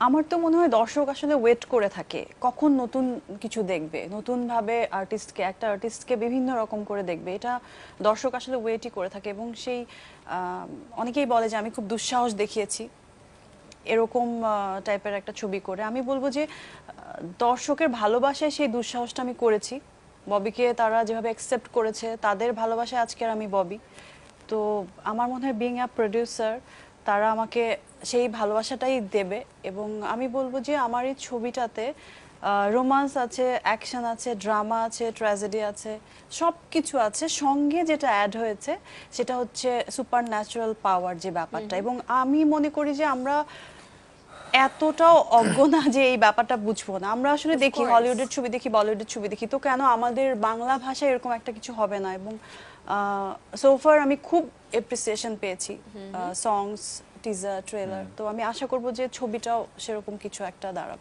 আমার তো মনে হয় দর্শক আসলে ওয়েট করে থাকে কখন নতুন কিছু দেখবে, নতুন ভাবে একটা আর্টিস্টকে বিভিন্ন রকম করে দেখবে, এটা দর্শক আসলে ওয়েটই করে থাকে। এবং সেই অনেকেই বলে যে আমি খুব দুঃসাহস দেখিয়েছি এরকম টাইপের একটা ছবি করে। আমি বলবো যে দর্শকের ভালোবাসায় সেই দুঃসাহসটা আমি করেছি। ববিকে তারা যেভাবে অ্যাকসেপ্ট করেছে, তাদের ভালোবাসায় আজকের আমি ববি। তো আমার মনে হয় বিং আ প্রোডিউসার, তারা আমাকে সেই ভালোবাসাটাই দেবে। এবং আমি বলবো যে আমার এই ছবিটাতে রোমান্স আছে, অ্যাকশন আছে, ড্রামা আছে, ট্র্যাজেডি আছে, সব কিছু আছে। সঙ্গে যেটা অ্যাড হয়েছে সেটা হচ্ছে সুপার ন্যাচারাল পাওয়ার যে ব্যাপারটা। এবং আমি মনে করি যে আমরা এতটাও অজ্ঞ না যে এই ব্যাপারটা বুঝবো না। আমরা আসলে অফ দেখি কোর্স। হলিউডের ছবি, দেখি বলিউডের ছবি দেখি, তো কেন আমাদের বাংলা ভাষায় এরকম একটা কিছু হবে না? এবং সোফার আমি খুব এপ্রিসিয়েশন পেয়েছি, সংস, টিজার, ট্রেলার। তো আমি আশা করব যে ছবিটাও সেরকম কিছু একটা দাঁড়াবে।